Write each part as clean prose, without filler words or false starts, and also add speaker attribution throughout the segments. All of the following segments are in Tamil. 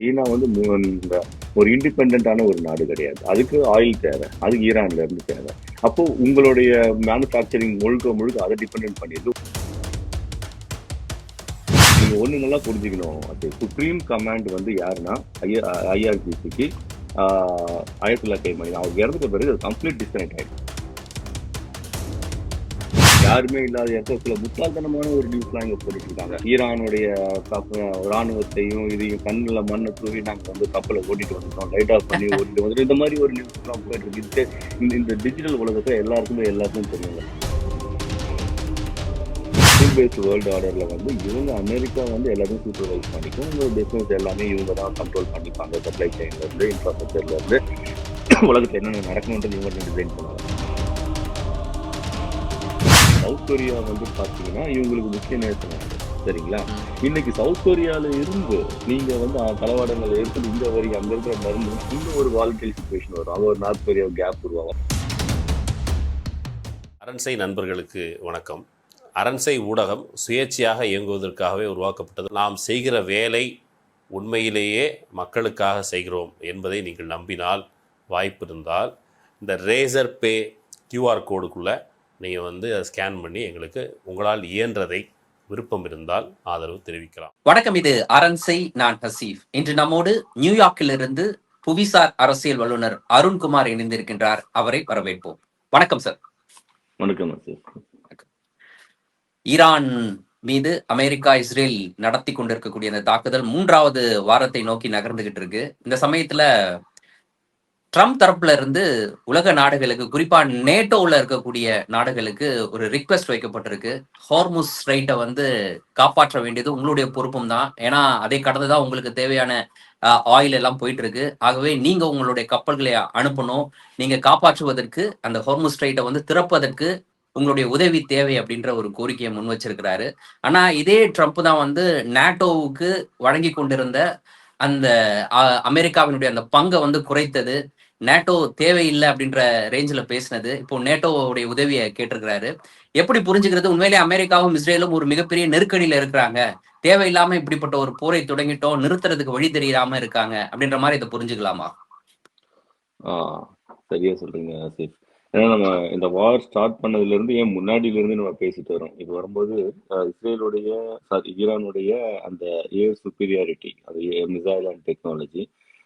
Speaker 1: சீனா வந்து ஒரு இண்டிபெண்டான ஒரு நாடு கிடையாது. அதுக்கு ஆயில் தேவை. அதுக்கு ஈரான்ல இருந்து தேவை. அப்போ உங்களுடைய மேனுஃபேக்சரிங் முழுக்க முழுக்க அதை டிபெண்ட் பண்ணிடுது. நீங்க ஒண்ணு நல்லா புரிஞ்சுக்கணும். அது சுப்ரீம் கமாண்ட் வந்து யாருன்னா ஐஆர்ஜிசிக்கு ஆயத்துல்லா கைமணி. அவங்க இறந்துட்ட பிறகு அது கம்ப்ளீட் டிஸ்கனெக்ட் ஆயிடுச்சு. யாருமே இல்லாத இடத்துல முட்டாள்தனமான ஒரு நியூஸ்லாம் இங்க போட்டுட்டு இருக்காங்க. ஈரானுடைய ராணுவத்தையும் இதையும் கண்ணுல மண்ணை தூவி நாங்க வந்து கப்பலை ஓட்டிட்டு வந்துட்டோம், லைட் ஆஃப் பண்ணி ஓட்டிட்டு வந்துட்டோம். இந்த மாதிரி ஒரு நியூஸ் எல்லாம் போயிட்டு இருக்கு. இந்த டிஜிட்டல் உலகத்துல எல்லாருக்கும் தெரியுங்க. பேஸ்ட் வேர்ல்டு ஆர்டர்ல வந்து இவங்க அமெரிக்கா வந்து எல்லாத்தையும் சூப்பர்வைஸ் பண்ணிக்கும். இந்த பிசினஸ் எல்லாமே இவங்க தான் கண்ட்ரோல் பண்ணிப்பாங்க. சப்ளை செயின்ல இருந்து இன்ஃப்ராஸ்ட்ரக்சர்ல இருந்து உலகத்துல என்னென்ன நடக்கணும்ன்றது இவங்க டிசைன் பண்ணுவாங்க. சவுத் கொரியா வந்து பாத்தீங்கன்னா இவங்களுக்கு முக்கிய நேசம் நாடு. சரிங்களா? இன்னைக்கு சவுத் கொரியால இருந்து நீங்க வந்து தளவாடங்களை எடுத்து இங்க வரைக்கும் அங்க இருக்கிற மருந்து இந்த ஒரு வாழ்க்கை சுச்சுவேஷன் வரும். அது ஒரு நார்த் கொரியா கேப் உருவாகும்.
Speaker 2: அரண்சை நண்பர்களுக்கு வணக்கம். அரண்சை ஊடகம் சுயேட்சையாக இயங்குவதற்காகவே உருவாக்கப்பட்டது. நாம் செய்கிற வேலை உண்மையிலேயே மக்களுக்காக செய்கிறோம் என்பதை நீங்கள் நம்பினால், வாய்ப்பு இருந்தால் இந்த ரேசர் பே கியூஆர் கோடுக்குள்ளே நீங்கள் வந்து அதை ஸ்கேன் பண்ணி எங்களுக்கு உங்களால் இயன்றதை விருப்பம் இருந்தால் ஆதரவு தெரிவிக்கலாம்.
Speaker 3: வணக்கம், இது அரண்சை. நான் ஹசீஃப். இன்று நம்மோடு நியூயார்க்கிலிருந்து புவிசார் அரசியல் வல்லுநர் அருண்குமார் இணைந்திருக்கின்றார். அவரை வரவேற்போம். வணக்கம் சார்.
Speaker 1: வணக்கம்.
Speaker 3: ஈரான் மீது அமெரிக்கா இஸ்ரேல் நடத்தி கொண்டிருக்கக்கூடிய அந்த தாக்குதல் 3வது வாரத்தை நோக்கி நகர்ந்துகிட்டு இருக்கு. இந்த சமயத்துல ட்ரம்ப் தரப்புல இருந்து உலக நாடுகளுக்கு, குறிப்பா நேட்டோல இருக்கக்கூடிய நாடுகளுக்கு ஒரு ரிக்வெஸ்ட் வைக்கப்பட்டிருக்கு. ஹார்முஸ் ஸ்ட்ரைட்டை வந்து காப்பாற்ற வேண்டியது உங்களுடைய பொறுப்பும் தான். ஏன்னா அதை கடந்துதான் உங்களுக்கு தேவையான ஆயில் எல்லாம் போயிட்டு இருக்கு. ஆகவே நீங்க உங்களுடைய கப்பல்களை அனுப்பணும். நீங்க காப்பாற்றுவதற்கு அந்த ஹார்முஸ் ஸ்ட்ரைட்டை வந்து திறப்பதற்கு உங்களுடைய உதவி தேவை அப்படின்ற ஒரு கோரிக்கையை முன் வச்சிருக்கிறாரு. ஆனா இதே ட்ரம்ப் தான் வந்து நேட்டோவுக்கு வழங்கி கொண்டிருந்த அந்த அமெரிக்காவினுடைய அந்த பங்கை வந்து குறைத்தது, நேட்டோ தேவையில்லை அப்படின்ற ரேஞ்சில் பேசினது, இப்போ நேட்டோவுடைய உதவியை கேட்டிருக்கிறாரு. எப்படி புரிஞ்சுக்கிறது? உண்மையிலே அமெரிக்காவும் இஸ்ரேலும் ஒரு மிகப்பெரிய நெருக்கடியில இருக்கிறாங்க, தேவையில்லாம இப்படிப்பட்ட ஒரு போரை தொடங்கிட்டோம், நிறுத்துறதுக்கு வழி தெரியாம இருக்காங்க அப்படின்ற மாதிரி இதை புரிஞ்சுக்கலாமா?
Speaker 1: சரியா சொல்றீங்க ஆசிஃப். ஏன்னா நம்ம இந்த வார் ஸ்டார்ட் பண்ணதுல இருந்து ஏன் முன்னாடியில இருந்து நம்ம பேசிட்டு வரோம். இது வரும்போது இஸ்ரேலுடைய ஈரானுடைய அந்த ஏர் சுப்பீரியாரிட்டி, அது மிசைல் அண்ட் டெக்னாலஜி,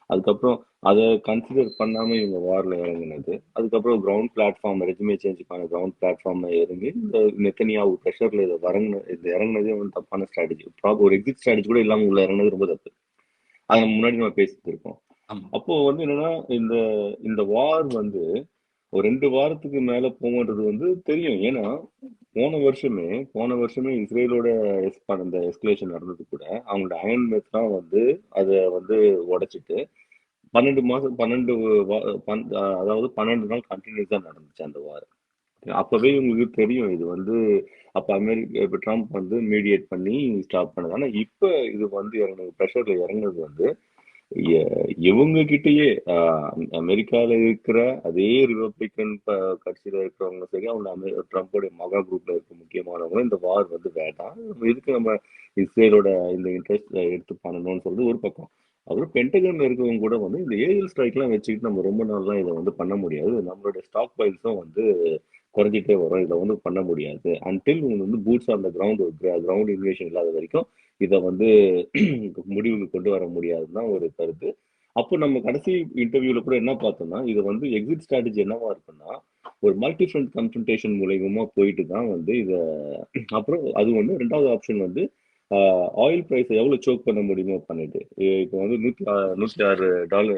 Speaker 1: அதுக்கப்புறம் அதை கன்சிடர் பண்ணாம இவங்க வார்ல இறங்கினது, அதுக்கப்புறம் கிரவுண்ட் பிளாட்ஃபார்ம் ரெஜிமே சேஞ்சுக்கான கிரவுண்ட் பிளாட்ஃபார்ம்ல இறங்கி இந்த நெத்தனியாவு ப்ரெஷர்ல இது இறங்கினதே வந்து தப்பான ஸ்ட்ராட்டஜி. ஒரு எக்ஸிட் ஸ்ட்ராட்டஜி கூட இல்லாம உள்ள இறங்கினது ரொம்ப தப்பு. அதை முன்னாடி நம்ம பேசிட்டு இருக்கோம். அப்போ வந்து என்னன்னா இந்த வார் வந்து ஒரு 2 வாரத்துக்கு மேல போகுன்றது வந்து தெரியும். ஏன்னா போன வருஷமே இஸ்ரேலோட அந்த எஸ்கலேஷன் நடந்தது கூட அவங்களோட அயன் மெத் தான் வந்து அதை வந்து உடைச்சிட்டு 12 நாள் கண்டினியூஸா நடந்துச்சு அந்த வார். அப்பவே உங்களுக்கு தெரியும் இது வந்து அப்ப இப்ப ட்ரம்ப் வந்து மீடியேட் பண்ணி ஸ்டாப் பண்ணது. ஆனா இப்ப இது வந்து ப்ரெஷர்ல இறங்குனது வந்து இவங்க கிட்டயே அமெரிக்கால இருக்கிற அதே ரிபப்ளிகன் கட்சியில இருக்கிறவங்க சரி, அவங்க ட்ரம்போட மகா குரூப்ல இருக்க முக்கியமானவங்க இந்த வார் வந்து வேண்டாம், இதுக்கு நம்ம இஸ்ரேலோட இந்த இன்ட்ரெஸ்ட் எடுத்து பண்ணணும்னு சொல்றது ஒரு பக்கம். அப்புறம் பென்டகன்ல இருக்கவங்க கூட வந்து இந்த ஏரியல் ஸ்ட்ரைக் எல்லாம் வச்சுக்கிட்டு நம்ம ரொம்ப நாள்லாம் இதை வந்து பண்ண முடியாது, நம்மளோட ஸ்டாக் பைல்ஸும் வந்து குறைஞ்சிட்டே வரும், இதை வந்து பண்ண முடியாது அன்டில் வந்து boots on the ground invasion இல்லாத வரைக்கும் இதை வந்து முடிவுக்கு கொண்டு வர முடியாதுன்னு தான் ஒரு கருத்து. அப்போ நம்ம கடைசி இன்டர்வியூல கூட என்ன பார்த்தோம்னா, இது வந்து எக்ஸிட் ஸ்ட்ராட்டஜி என்னவா இருக்குன்னா, ஒரு மல்டி ஃப்ரண்ட் கன்ஃபரன்டேஷன் மூலயமா போயிட்டு தான் வந்து இதை அப்புறம் அது வந்து 2வது ஆப்ஷன் வந்து ஆயில் பிரைஸ் எவ்வளவு சோக் பண்ண முடியுமோ பண்ணிட்டு, இப்போ வந்து $106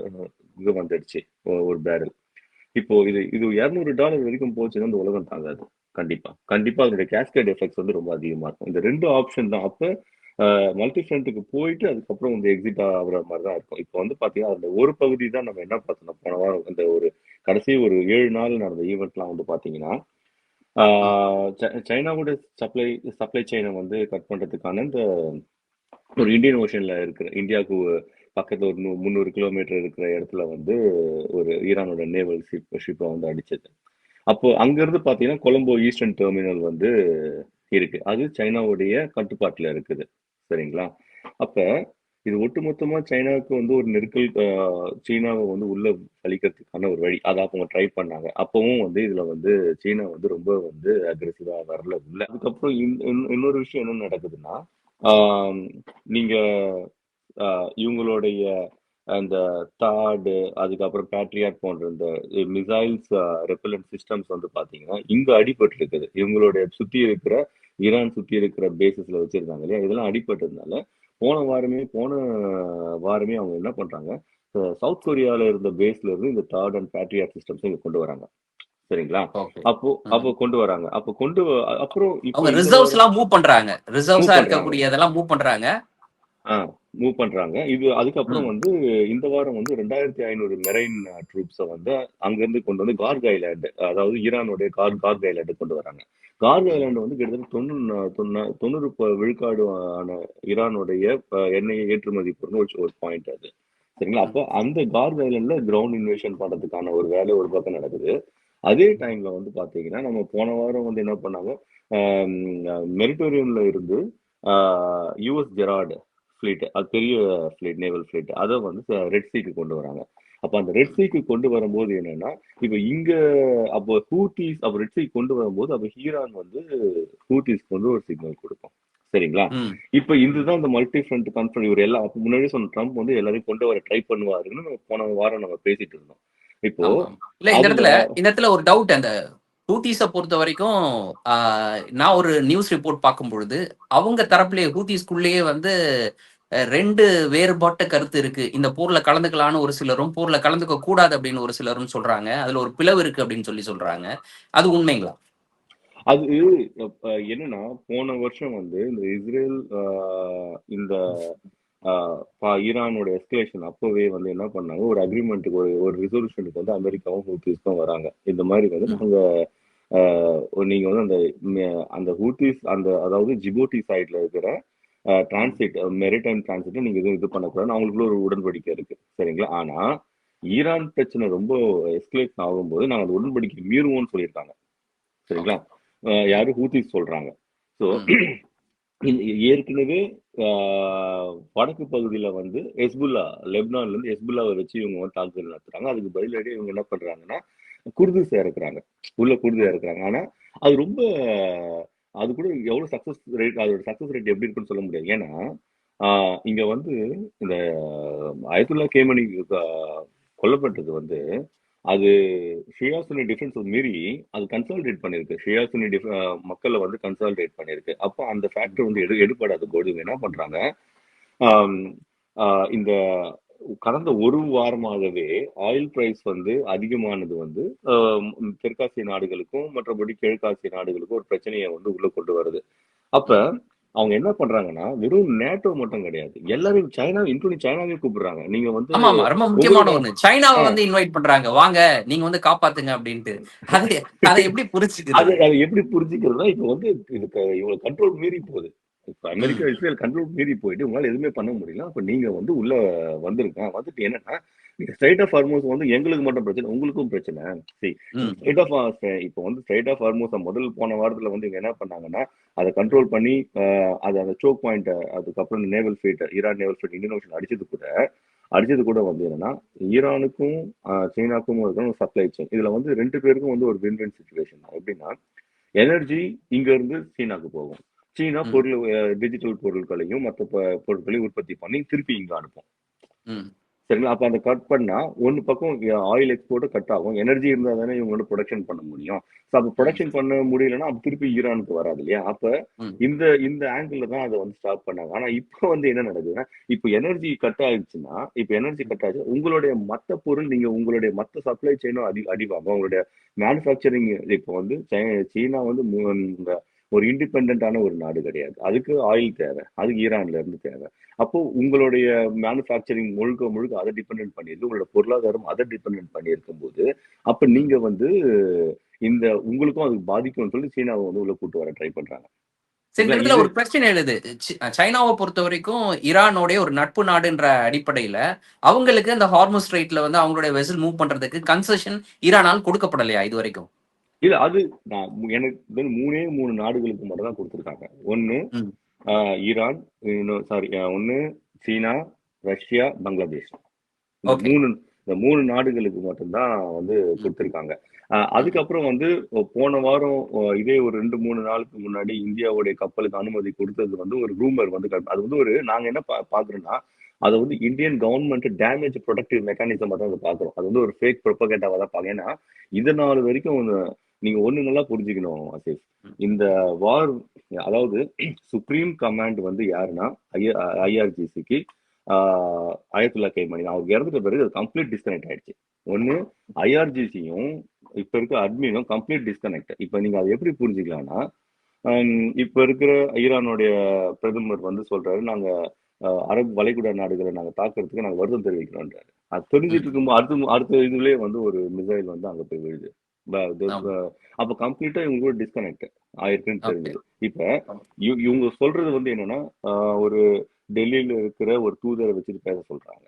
Speaker 1: இது வந்துடுச்சு ஒரு பேரல். இப்போ இது $200 வரைக்கும் போச்சுன்னா இந்த உலகம் தாங்காது. கண்டிப்பா அதனுடைய கேஸ்கேட் எஃபெக்ட்ஸ் வந்து ரொம்ப அதிகமா இருக்கும். இந்த 2 ஆப்ஷன் தான். அப்ப மல்டி ஃப்ரண்ட்டுக்கு போயிட்டு அதுக்கப்புறம் வந்து எக்ஸிட் ஆகுற மாதிரி தான் இருக்கும். இப்போ வந்து பாத்தீங்கன்னா அந்த ஒரு பகுதி தான் நம்ம என்ன பார்த்தோம்னா, போன வாரம் இந்த ஒரு கடைசி ஒரு 7 நாள் நடந்த ஈவெண்ட்லாம் வந்து பாத்தீங்கன்னா, சைனாவோட சப்ளை செயினை வந்து கட் பண்றதுக்கான இந்த ஒரு இந்தியன் ஓஷன்ல இருக்கிற இந்தியாவுக்கு பக்கத்துல ஒரு 300 கிலோமீட்டர் இருக்கிற இடத்துல வந்து ஒரு ஈரானோட நேவல் ஷிப்பை வந்து அடிச்சது. அப்போ அங்க இருந்து பாத்தீங்கன்னா கொலம்போ ஈஸ்டர்ன் டெர்மினல் வந்து இருக்கு, அது சைனாவுடைய கட்டுப்பாட்டுல இருக்குது. சரிங்களா? அப்ப இது ஒட்டுமொத்தமா சைனாவுக்கு வந்து ஒரு நெருக்கல், சீனாவை வந்து உள்ள அழிக்கிறதுக்கான ஒரு வழி. அதை அவங்க ட்ரை பண்ணாங்க. அப்பவும் வந்து இதுல வந்து சீனா வந்து ரொம்ப வந்து அக்ரெசிவா வரல உள்ள. அதுக்கப்புறம் இன்னொரு விஷயம் என்ன நடக்குதுன்னா, ஆம், நீங்க இவங்களுடைய அந்த தாடு, அதுக்கப்புறம் பேட்ரியாட் போன்ற இந்த மிசைல்ஸ் ரெப்பலண்ட் சிஸ்டம்ஸ் வந்து பாத்தீங்கன்னா இங்க அடிபட்டு இருக்குது. இவங்களுடைய சுத்தி இருக்கிற ஈரான் சுத்தி இருக்கிற பேசிஸ்ல வச்சிருக்காங்க இல்லையா, இதெல்லாம் அடிபட்டதுனால போன வாரமே அவங்க என்ன பண்றாங்க, சவுத் கொரியால இருந்த பேஸ்ல இருந்து இந்த தாட் அண்ட் பேட்ரியாட் சிஸ்டம்ஸ் இங்க கொண்டு வராங்க. சரிங்களா?
Speaker 3: ஓகே.
Speaker 1: அப்போ அப்போ கொண்டு வராங்க. அப்புறம் இப்போ
Speaker 3: அவங்க
Speaker 1: இந்த
Speaker 3: ரிசர்வ்ஸ்
Speaker 1: வாரம்
Speaker 3: எல்லாம் மூவ் பண்றாங்க.
Speaker 1: மூவ்
Speaker 3: ரிசர்வ்ஸா
Speaker 1: பண்றாங்க.
Speaker 3: இருக்கக்கூடிய இதெல்லாம் மூவ் பண்றாங்க.
Speaker 1: ஆ மூவ் பண்றாங்க. அதுக்கப்புறம்
Speaker 3: ம்.
Speaker 1: வந்து இந்த வாரம் வந்து 2500 மெரைன் ட்ரூப்ஸ வந்து அங்கருந்து கொண்டு வந்து கார்க் ஐலாண்ட், அதாவது ஈரானுடைய கார்க் ஐலாண்ட் கொண்டு வராங்க. கார்க்
Speaker 3: ம்.
Speaker 1: ஐலாண்ட் வந்து கிட்டத்தட்ட 90 விழுக்காடு ஆன ஈரானுடைய எண்ணெயை ஏற்றுமதி பண்ண ஒரு பாயிண்ட் அது. சரிங்களா?
Speaker 3: ம்.
Speaker 1: அப்ப அந்த கார்க் ஐலாண்ட்ல கிரவுண்ட் இன்வேஷன் பண்றதுக்கான ஒரு வேலை ஒரு பக்கம் நடக்குது. அதே டைம்ல வந்து பாத்தீங்கன்னா, நம்ம போன வாரம் வந்து என்ன பண்ணாங்க, மெரிட்டோரியன்ல இருந்து யுஎஸ் ஜெரால்ட் ஃப்ளீட், அது பெரிய ஃப்ளீட், நேவல் ஃப்ளீட், அதை வந்து ரெட் சீக்கு கொண்டு வராங்க. அப்ப அந்த ரெட்
Speaker 3: ம்.
Speaker 1: சீக்கு கொண்டு வரும்போது என்னன்னா, இப்ப இங்க அப்போ ஹூத்திஸ் அப்ப ரெட் சீக்கு கொண்டு வரும்போது அப்ப ஈரான் வந்து ஹூத்திஸ்க்கு வந்து ஒரு சிக்னல் கொடுக்கும். சரிங்களா?
Speaker 3: ம்.
Speaker 1: இப்ப
Speaker 3: ம்.
Speaker 1: இதுதான் இந்த மல்டி ஃப்ரண்ட் கான்ஃபரன்ஸ். இவர் எல்லாம் அப்ப முன்னாடியே சொன்ன ட்ரம்ப் வந்து எல்லாரையும் கொண்டு வர ட்ரை பண்ணுவாருன்னு நம்ம போன வாரம் நம்ம பேசிட்டு இருந்தோம். இப்போ
Speaker 3: ஆமா. இல்ல
Speaker 1: அதுல
Speaker 3: இந்த இடத்துல ஒரு டவுட். அந்த ஹூத்தீஸ பொறுத்த வரைக்கும் நான் ஒரு நியூஸ் ரிப்போர்ட் பார்க்கும் பொழுது, அவங்க தரப்பிலேயே ஹூத்தீஸ்குள்ளேயே வந்து 2 வேறுபட்ட கருத்து இருக்கு. இந்த போர்ல கலந்துக்கலான்னு ஒரு சிலரும், போர்ல கலந்துக்க கூடாது அப்படின்னு ஒரு சிலரும் சொல்றாங்க. அதுல ஒரு பிளவு இருக்கு அப்படின்னு சொல்றாங்க. அது உண்மைங்களா?
Speaker 1: அது என்னன்னா, போன வருஷம் வந்து இந்த இஸ்ரேல் இந்த ஈரானோட எஸ்கலேஷன் அப்பவே வந்து என்ன பண்ணாங்க, ஒரு அக்ரிமெண்ட்டுக்கு ஒரு ரிசல்யூஷனுக்கு வந்து அமெரிக்காவும் ஹூத்திஸும் வராங்க. இந்த மாதிரி வந்து
Speaker 3: ம்.
Speaker 1: நாங்க நீங்க வந்து அந்த ஹூத்திஸ் அதாவது ஜிபூட்டி சைட்ல இருக்கிற
Speaker 3: ம்.
Speaker 1: டிரான்சிட் மெரிடைம் டிரான்சிட் நீங்க எதுவும் இது பண்ணக்கூடாது, அவங்களுக்குள்ள ஒரு உடன்படிக்கை இருக்கு. சரிங்களா? ஆனா ஈரான் பிரச்சனை ரொம்ப எஸ்கலேட் ஆகும்போது நாங்க அந்த உடன்படிக்கை மீறுவோம்னு சொல்லியிருக்காங்க. சரிங்களா?
Speaker 3: ஓகே. ம்.
Speaker 1: யாரு ஹூத்திஸ் சொல்றாங்க. ஸோ
Speaker 3: ம்.
Speaker 1: ஏற்கனவே வடக்கு பகுதியில வந்து ஹெஸ்புல்லா, லெபனான்ல இருந்து ஹெஸ்புல்லாவை வச்சு இவங்க வந்து தாக்குதல் நடத்துறாங்க. அதுக்கு பதிலடி இவங்க என்ன பண்றாங்கன்னா, குர்திஸ இறக்குறாங்க. உள்ள குர்தியா
Speaker 3: ம்.
Speaker 1: இருக்கிறாங்க. ஆனா அது ரொம்ப அது கூட எவ்வளவு சக்சஸ் ரேட், அதோட சக்சஸ் ரேட் எப்படி இருக்குன்னு சொல்ல முடியாது. ஏன்னா இங்க வந்து இந்த அயத்துல்லா கேமனி கொல்லப்பட்டது வந்து அது ஷியா சுன்னி டிஃபரன்ஸ் மீறி அது கன்சாலிடேட் பண்ணிருக்கு. ஷியா சுன்னி மக்களை வந்து கன்சாலிடேட் பண்ணிருக்கு. அப்போ அந்த ஃபேக்டர் வந்து எடுபடாத போது இவங்க என்ன பண்றாங்க, ஆம், இந்த கடந்த ஒரு வாரமாகவே ஆயில் பிரைஸ் வந்து அதிகமானது வந்து தெற்காசிய நாடுகளுக்கும் மற்றபடி கிழக்காசிய நாடுகளுக்கும் ஒரு பிரச்சனையை வந்து உள்ள கொண்டு வருது. அப்ப
Speaker 3: ம்.
Speaker 1: அவங்க என்ன பண்றாங்கன்னா, வெறும் நேட்டோ மட்டும் கிடையாது, எல்லாரையும் இன்க்ளூடிங் சைனாவையும் கூப்பிடுறாங்க. நீங்க வந்து
Speaker 3: ஆமாமா. ரொம்ப
Speaker 1: உங்களோட
Speaker 3: முக்கியமான ஒண்ணு. சைனாவ
Speaker 1: ஆ,
Speaker 3: வந்து இன்வைட் பண்றாங்க. வாங்க, நீங்க வந்து காப்பாத்துங்க அப்படின்ட்டு. அதை அதை எப்படி
Speaker 1: அது
Speaker 3: புரிஞ்சுக்கிறது?
Speaker 1: அது எப்படி புரிஞ்சுக்கிறதுனா, இப்ப வந்து இதுக்கு இவ்வளவு கண்ட்ரோல் மீறி போகுது. இப்ப அமெரிக்கா,
Speaker 3: ம்.
Speaker 1: இஸ்ரேல் கண்ட்ரோல் மீறி போயிட்டு உங்களால எதுவுமே பண்ண முடியல. அப்ப நீங்க வந்து உள்ள வந்துருங்க. வந்துட்டு என்னன்னா, நீங்க ஸ்ட்ரெய்ட் ஆஃப் ஹார்மோஸ் வந்து எங்களுக்கு மட்டும் பிரச்சனை, உங்களுக்கும் பிரச்சனை. See, இந்த
Speaker 3: ம்.
Speaker 1: ஸ்ட்ரெய்ட் ஆஃப் இப்போ வந்து ஸ்ட்ரெய்ட் ஆஃப் ஹார்மோஸ முதல் போன வாரத்துல வந்து இவங்க என்ன பண்ணாங்கன்னா, அத கண்ட்ரோல் பண்ணி அந்த சோக் பாயிண்ட், அதுக்கப்புறம் naval fleet, Iran naval fleet Indian ocean அடிச்சது கூட வந்து என்னன்னா, ஈரானுக்கும் சீனாக்கும் இருக்கிற ஒரு சப்ளை செயின். இதுல வந்து 2 பேருக்கும் வந்து ஒரு வின் வின் சிச்சுவேஷன் தான். எப்படின்னா, எனர்ஜி இங்க இருந்து சீனாக்கு போகும். சீனா
Speaker 3: ம்.
Speaker 1: டிஜிட்டல் பொருட்களையும் மற்ற பொருட்களையும் உற்பத்தி பண்ணி திருப்பி இங்க அனுப்பும்.
Speaker 3: ம்.
Speaker 1: சரிங்களா? அப்ப அந்த கட் பண்ணா ஒரு பக்கம் ஆயில் எக்ஸ்போர்ட் கட் ஆகும். எனர்ஜி இருந்தா தானே இவங்க வந்து ப்ரொடக்ஷன் பண்ண முடியும். ஸோ அப்ப
Speaker 3: ம்.
Speaker 1: ப்ரொடக்ஷன் பண்ண முடியலன்னா அப்ப திருப்பி ஈரானுக்கு வராது இல்லையா? அப்ப
Speaker 3: ம்.
Speaker 1: இந்த இந்த ஆங்கிள் தான் அதை வந்து ஸ்டாப் பண்ணாங்க. ஆனா இப்போ வந்து என்ன நடக்குதுன்னா, இப்போ எனர்ஜி கட் ஆயிடுச்சுன்னா, இப்போ எனர்ஜி
Speaker 3: ம்.
Speaker 1: கட் ஆச்சு, உங்களுடைய மத்த பொருள், நீங்க உங்களுடைய மத்த சப்ளை செயினும் அடிவாகும். உங்களுடைய மேனுஃபேக்சரிங் இப்போ வந்து சீனா வந்து ஒரு இண்டிபெண்டான ஒரு நாடு கிடையாது. அதுக்கு ஆயில் தேவை. அதுக்கு ஈரான்ல இருந்து தேவை. அப்போ உங்களுடைய மேனுஃபேக்சரிங் முழுக்க முழுக்க அதை டிபெண்ட் பண்ணியிருக்கு. உங்களோட பொருளாதாரம் அதை டிபெண்ட் பண்ணி இருக்கும்போது, அப்ப
Speaker 3: ம்.
Speaker 1: நீங்க வந்து உங்களுக்கும் அது பாதிக்கும்னு சொல்லி சீனாவை வந்து உள்ள கூட்டு வர ட்ரை பண்றாங்க.
Speaker 3: சரி, இந்த
Speaker 1: சரிங்களா?
Speaker 3: இடத்துல ஒரு பிரச்சனை எழுது. சைனாவ பொறுத்தவரைக்கும் ஈரானோடைய ஒரு நட்பு நாடுன்ற அடிப்படையில, அவங்களுக்கு அந்த ஹார்முஸ் ஸ்ட்ரெய்ட்ல வந்து அவங்களுடைய வெசல் மூவ் பண்றதுக்கு கன்செஷன் ஈரானால் கொடுக்கப்படலையா இதுவரைக்கும்?
Speaker 1: இல்ல அது எனக்கு 3 நாடுகளுக்கு மட்டும் தான் குடுத்துருக்காங்க. ஒண்ணு
Speaker 3: ம்.
Speaker 1: ஈரான், சாரி, ஒண்ணு சீனா, ரஷ்யா, பங்களாதேஷ். இந்த
Speaker 3: ஓகே.
Speaker 1: மூணு நாடுகளுக்கு மட்டும்தான் வந்து கொடுத்திருக்காங்க. அதுக்கப்புறம் வந்து போன வாரம் இதே ஒரு 2-3 நாளுக்கு முன்னாடி இந்தியாவுடைய கப்பலுக்கு அனுமதி கொடுத்தது வந்து ஒரு ரூமர் வந்து அது வந்து ஒரு நாங்க என்ன பாக்குறோம்னா அதை வந்து Indian government damage productive mechanism தான் அதை பாக்குறோம். அது வந்து ஒரு ஃபேக் ப்ரொபகேண்டாவா தான் பாக்க. ஏன்னா இது நாள் வரைக்கும் நீங்க ஒண்ணு நல்லா புரிஞ்சுக்கணும் ஆசிஃப். இந்த வார் அதாவது சுப்ரீம் கமாண்ட் வந்து யாருன்னா ஐஆர்ஜிசிக்கு ஆயத்துல்லா கைமணி அவர் இறந்துட்ட பிறகு அது கம்ப்ளீட் டிஸ்கனெக்ட் ஆயிடுச்சு. ஒண்ணு ஐஆர்ஜிசியும் இப்ப இருக்க அட்மினும் கம்ப்ளீட் டிஸ்கனெக்ட். இப்ப நீங்க அதை எப்படி புரிஞ்சுக்கலாம்னா இப்ப இருக்கிற ஈரானுடைய பிரதமர் வந்து சொல்றாரு, நாங்க அரபு வளைகுடா நாடுகளை நாங்க தாக்குறதுக்கு நாங்க வருத்தம் தெரிவிக்கிறோம்ன்றாரு. அது தெரிஞ்சிட்டு இருக்கும்போது அடுத்த இதுலயே வந்து ஒரு மிசைல் வந்து அங்க போய் விழுது. அப்ப கம்ப்ளீட்டா இவங்க கூட டிஸ்கனெக்ட் ஆயிருக்குன்னு தெரிஞ்சது. இப்ப இவங்க சொல்றது வந்து என்னன்னா ஒரு டெல்லியில இருக்கிற ஒரு தூதரை வச்சுட்டு பேச சொல்றாங்க,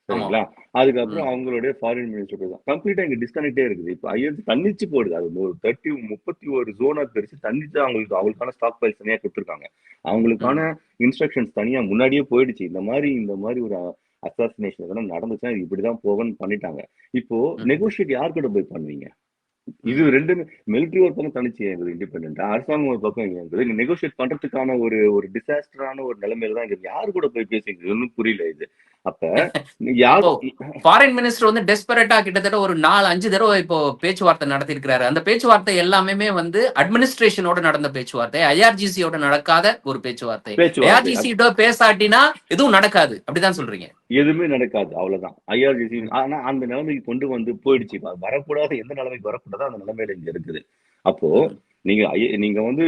Speaker 1: சரிங்களா? அதுக்கப்புறம் அவங்களுடைய ஃபாரின் மினிஸ்டர் பேச கம்ப்ளீட்டா இங்க டிஸ்கனெக்டே இருக்குது. இப்ப ஐஎஸ் தன்னிச்சு போடுது. அது ஒரு 31 ஜோனா பிரிச்சு தன்னிச்சு அவங்களுக்கான ஸ்டாக் பைல்ஸ் தனியா கொடுத்துருக்காங்க. அவங்களுக்கான இன்ஸ்ட்ரக்ஷன்ஸ் தனியா முன்னாடியே போயிடுச்சு. இந்த மாதிரி ஒரு அசாசினேஷன் எதனா நடந்துச்சுன்னா இப்படிதான் போகணும்னு பண்ணிட்டாங்க. இப்போ நெகோசியேட் யார் கூட போய் பண்ணுவீங்க? இது ரெண்டுமே மிலிட்டரி ஒரு பக்கம் தனிச்சு இயங்குது, இண்டிபெண்டா அரசாங்கம் ஒரு பக்கம் இயங்குது. இங்க நெகோசியேட் பண்றதுக்கான ஒரு டிசாஸ்டரான ஒரு நிலைமையில தான் இருக்கு. யாரு கூட போய் பேசுங்க ஒன்னும் புரியல இது. அப்ப
Speaker 3: ஃபாரின் மினிஸ்டர் வந்து டெஸ்பரேட்டா கிட்டத்தட்ட ஒரு 4-5 தடவை இப்போ பேச்சுவார்த்தை நடத்தி இருக்கிறாரு. அந்த பேச்சுவார்த்தை எல்லாமே வந்து அட்மினிஸ்ட்ரேஷனோட நடந்த பேச்சுவார்த்தை, ஐஆர்ஜிசியோட நடக்காத ஒரு பேச்சுவார்த்தை. ஐஆர்ஜிசியோட பேசாட்டினா எதுவும் நடக்காது, அப்படிதான் சொல்றீங்க?
Speaker 1: எதுவுமே நடக்காது, அவ்வளவுதான். ஐஆர்ஜிசி ஆனா அந்த நிலைமைக்கு கொண்டு வந்து போயிடுச்சு. வரக்கூடாது, எந்த நிலைமைக்கு வரக்கூடாதோ அந்த நிலைமையில இங்க இருக்குது. அப்போ நீங்க வந்து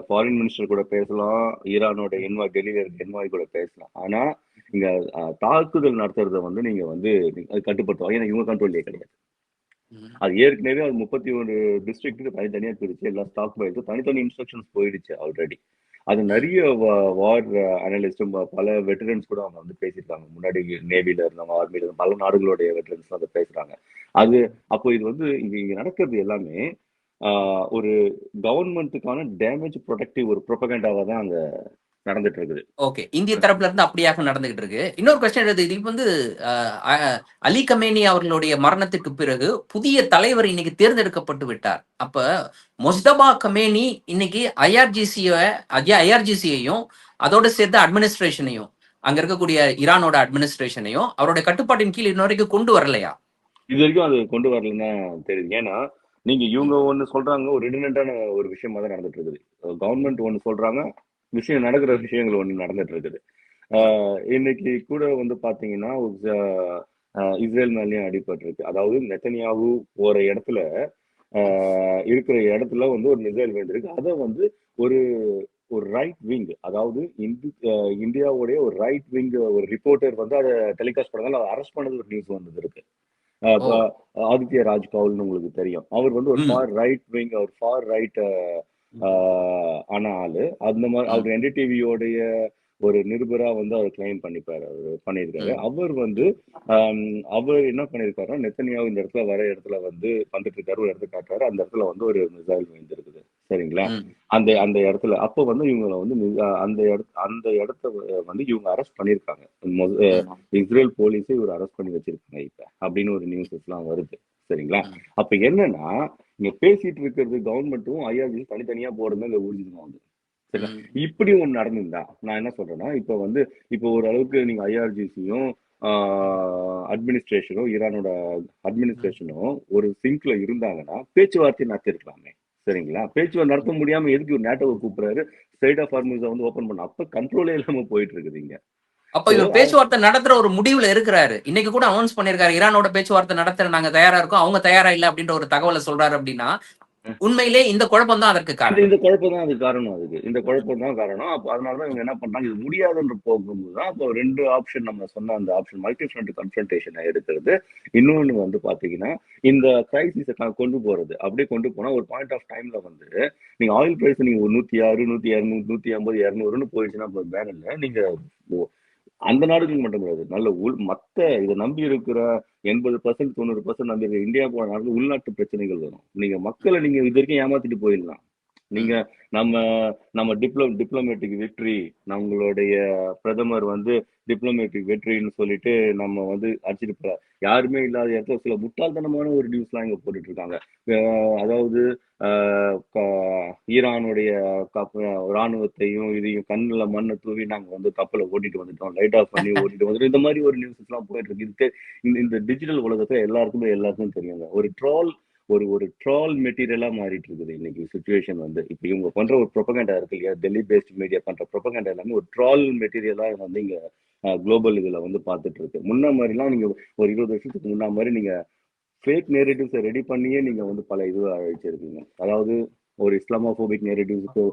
Speaker 1: ஃபாரின் மினிஸ்டர் கூட பேசலாம், ஈரானோட டெல்லியில இருக்க என்வாய் கூட பேசலாம். ஆனா இங்க தாக்குதல் நடத்துறத வந்து நீங்க வந்து கட்டுப்படுத்துவாங்க. ஏன்னா இவங்க கண்ட்ரோல்லே கிடையாது. அது ஏற்கனவே அது 31 டிஸ்ட்ரிக்ட்டுக்கு தனித்தனியா பிரிச்சு எல்லா ஸ்டாக் பைல்ஸும் தனித்தனி இன்ஸ்ட்ரக்ஷன்ஸ் போயிடுச்சு ஆல்ரெடி. அது நிறைய வார் அனலிஸ்டும் பல வெட்டரன்ஸ் கூட அவங்க வந்து பேசியிருக்காங்க. முன்னாடி நேவில இருந்தவங்க, ஆர்மில இருந்த பல நாடுகளுடைய வெட்டரன்ஸ் அதை பேசுறாங்க. அது அப்போ இது வந்து இங்க நடக்கிறது எல்லாமே ஒரு கவர்மெண்ட்டுக்கான டேமேஜ் ப்ரொடக்டிவ் ஒரு ப்ரொபகண்டாவா தான் அங்க நடந்துட்டு இருக்குது.
Speaker 3: ஓகே, இந்திய தரப்புல இருந்து அப்படியாக நடந்துகிட்டு இருக்கு. இன்னொரு கொஸ்டின் எழுது, இது வந்து அலி கமேனி அவர்களுடைய மரணத்துக்கு பிறகு புதிய தலைவர் இன்னைக்கு தேர்ந்தெடுக்கப்பட்டு விட்டார். அப்ப மொஸ்தபா கமேனி இன்னைக்கு ஐஆர்ஜிசியையும் அதோட சேர்த்து அட்மினிஸ்ட்ரேஷனையும், அங்க இருக்கக்கூடிய ஈரானோட அட்மினிஸ்ட்ரேஷனையும் அவருடைய கட்டுப்பாட்டின் கீழ் இன்ன வரைக்கும் கொண்டு வரலையா?
Speaker 1: இது வரைக்கும் அது கொண்டு வரலன்னு தெரியுது. ஏன்னா நீங்க இவங்க ஒண்ணு சொல்றாங்க, ஒரு ரிடண்டன்டான ஒரு விஷயமா தான் நடந்துட்டு இருக்குது. கவர்மெண்ட் ஒண்ணு சொல்றாங்க, விஷயம் நடக்கிற விஷயங்கள் ஒண்ணு நடந்துட்டு இருக்குது. இன்னைக்கு கூட வந்து பாத்தீங்கன்னா இஸ்ரேல் மேலேயும் அடிபட்டிருக்கு. அதாவது நெத்தனியாவு போற இடத்துல இருக்கிற இடத்துல வந்து ஒரு மிசைல் விழுந்திருக்கு. அதை வந்து ஒரு ரைட் விங், அதாவது இந்தியாவுடைய ஒரு ரைட் விங் ஒரு ரிப்போர்ட்டர் வந்து அதை டெலிகாஸ்ட் பண்ணதால அதை அரெஸ்ட் பண்ணது ஒரு நியூஸ் வந்தது இருக்கு. ஆதித்ய ராஜ் கவுல்னு உங்களுக்கு தெரியும். அவர் வந்து ஒரு ஃபார் ரைட் விங், ஒரு ஃபார் ரைட் ஆன ஆளு. அந்த மாதிரி அவர் என்டிடிவியோடைய ஒரு நிருபரா வந்து அவர் கிளைம் பண்ணியிருக்காரு. அவர் வந்து அவர் என்ன பண்ணிருக்காருன்னா, நெத்தனியாவு இந்த இடத்துல வர இடத்துல வந்து வந்துட்டு இருக்காரு, ஒரு இடத்துல காட்டுறாரு. அந்த இடத்துல வந்து ஒரு மிசைல் விழுந்திருக்குது, சரிங்களா? அந்த இடத்துல அப்போ வந்து இவங்களை வந்து அந்த இடத்த வந்து இவங்க அரெஸ்ட் பண்ணிருக்காங்க. இஸ்ரேல் போலீஸே இவர் அரெஸ்ட் பண்ணி வச்சிருக்காங்க இப்ப அப்படின்னு ஒரு நியூஸஸ் எல்லாம் வருது, சரிங்களா? அப்ப என்னன்னா இங்க பேசிட்டு இருக்கிறது கவர்மெண்ட்டும் ஐஆர்ஜி தனித்தனியா போறது இந்த ஊர்ஜிதமா வந்து இப்படி ஒண்ணு நடந்திருந்தா நான் என்ன சொல்றேன்னா, இப்ப ஓரளவுக்கு நீங்க ஐஆர்ஜிசியும் அட்மினிஸ்ட்ரேஷனும் ஈரானோட அட்மினிஸ்ட்ரேஷனும் ஒரு சிங்க்ல இருந்தாங்கன்னா பேச்சுவார்த்தை நடத்திருக்கலாமே, சரிங்களா? பேச்சுவார்த்தை நடத்த முடியாம எதுக்கு ஒரு நேட்டோவை கூப்பிடுறாரு, ஸ்ட்ரைட் ஆஃப் ஹார்முஸை வந்து ஓபன் பண்ண? அப்ப கண்ட்ரோலே இல்லாம போயிட்டு இருக்குது இங்க.
Speaker 3: அப்ப இவர் பேச்சுவார்த்தை நடத்துற ஒரு முடிவுல இருக்கிறாரு. இன்னைக்கு கூட அனௌன்ஸ் பண்ணிருக்காரு, ஈரானோட பேச்சுவார்த்தை நடத்த நாங்க தயாரா இருக்கோம், அவங்க தயாரா இல்ல அப்படின்ற ஒரு தகவலை சொல்றாரு. அப்படின்னா உண்மையிலே இந்த குழப்பம் தான் அதற்கு காரணம்.
Speaker 1: இந்த குழப்பம் தான் அதுக்கு காரணம். இந்த குழப்பம் தான் காரணம். அப்ப அதனாலதான் இவங்க என்ன பண்றாங்க, இது முடியாதுன்ற போகும்போது தான் அப்போ 2 ஆப்ஷன் நம்ம சொன்ன அந்த ஆப்ஷன் மல்டி ஃப்ரண்ட் கன்ஃபரன்டேஷனை எடுக்கிறது. இன்னொன்னு வந்து பாத்தீங்கன்னா இந்த கிரைசிஸை கொண்டு போறது. அப்படியே கொண்டு போனா ஒரு பாயிண்ட் ஆஃப் டைம்ல வந்து நீங்க ஆயில் பிரைஸ் நீங்க 106, 150, 150, 200ன்னு போயிடுச்சுன்னா பேன் இல்லை. நீங்க அந்த நாடுகள் மட்டும் கிடையாது, நல்ல மத்த இதை நம்பி இருக்கிற 80%, 90% நம்பி இருக்கிற இந்தியா போன நாடுகள் உள்நாட்டு பிரச்சனைகள் வரும். நீங்க மக்களை நீங்க இது வரைக்கும் ஏமாத்திட்டு போயிடலாம். நீங்க நம்ம நம்ம டிப்ளமேட்டிக் வெற்றி, நம்மளுடைய பிரதமர் வந்து டிப்ளமேட்டிக் வெற்றின்னு சொல்லிட்டு நம்ம வந்து அடிச்சிட்டு போற யாருமே இல்லாத இடத்துல சில முட்டாள்தனமான ஒரு நியூஸ்லாம் இங்க போட்டுட்டு இருக்காங்க. அதாவது ஈரானுடைய ராணுவத்தையும் இதையும் கண்ணுல மண்ணை தூவி நாங்க வந்து கப்பலை ஓட்டிட்டு வந்துட்டோம், லைட் ஆஃப் பண்ணி ஓட்டிட்டு வந்துட்டோம், இந்த மாதிரி ஒரு நியூஸ் எல்லாம் போயிட்டு இருக்கு. இதுக்கு இந்த டிஜிட்டல் உலகத்துல எல்லாருக்கும் தெரியுங்க. ஒரு ட்ரால் மெட்டீரியலா மாறிட்டு இருக்குது இன்னைக்கு சுச்சுவேஷன் வந்து. இப்போ இவங்க பண்ற ஒரு ப்ரொபகண்டா இருக்கு இல்லையா, டெல்லி பேஸ்ட் மீடியா பண்ற ப்ரொபகண்டா எல்லாமே ஒரு ட்ரால் மெட்டீரியலா வந்து இங்க குளோபல் இதுல வந்து பார்த்துட்டு இருக்கு. முன்ன மாதிரிலாம் நீங்க ஒரு 20 வருஷத்துக்கு முன்ன மாதிரி நீங்க ஃபேக் நேரேட்டிவ்ஸை ரெடி பண்ணியே நீங்க வந்து பல இது அழிச்சிருக்கீங்க. அதாவது ஒரு இஸ்லாமோபோபிக் நேரேட்டிவ்ஸுக்கு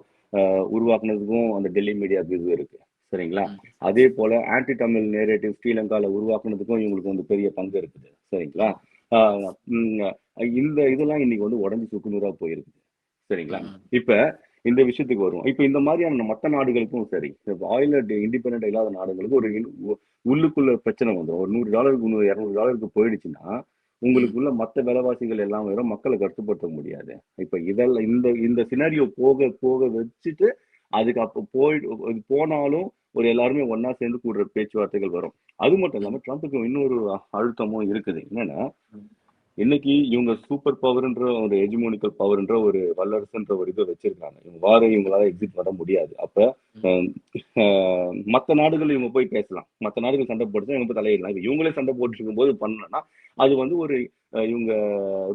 Speaker 1: உருவாக்குனதுக்கும் அந்த டெல்லி மீடியாவுக்கு இது இருக்கு, சரிங்களா? அதே போல ஆன்டி தமிழ் நேரேட்டிவ் ஸ்ரீலங்கால உருவாக்குனதுக்கும் இவங்களுக்கு வந்து பெரிய பங்கு இருக்குது, சரிங்களா? இந்த இதெல்லாம் இன்னைக்கு வந்து உடஞ்சி சுக்குநூறா போயிருக்குது, சரிங்களா? இப்ப இந்த விஷயத்துக்கு வருவோம். இப்ப இந்த மாதிரியான மற்ற நாடுகளுக்கும் சரி, ஆயில் இண்டிபெண்டன்ட் இல்லாத நாடுகளுக்கு ஒரு உள்ளுக்குள்ள பிரச்சனை வந்துடும். ஒரு $100 $200 போயிடுச்சுன்னா உங்களுக்குள்ள மற்ற விலைவாசிகள் எல்லாம் வரும், மக்களை கட்டுப்படுத்த முடியாது. இப்ப இதெல்லாம் இந்த சினாரியோ போக போக வச்சுட்டு அதுக்கு அப்போ போனாலும் ஒரு எல்லாருமே ஒன்னா சேர்ந்து கூடுற பேச்சுவார்த்தைகள் வரும். அது மட்டும் இல்லாம ட்ரம்ப்புக்கு இன்னொரு அழுத்தமும் இருக்குது. என்னன்னா, இன்னைக்கு இவங்க சூப்பர் பவர்ன்ற ஒரு ஹெஜிமோனிக்கல் பவர்ன்ற ஒரு வல்லரசுன்ற ஒரு இதை வச்சிருக்காங்க. இவங்க இவங்களால எக்ஸிட் வர முடியாது. அப்ப மற்ற நாடுகள் இவங்க போய் பேசலாம், மற்ற நாடுகள் சண்டை போட்டு இவங்க போய் தலையிடலாம். இப்ப இவங்களே சண்டை போட்டு இருக்கும் போது பண்ணலன்னா அது வந்து ஒரு இவங்க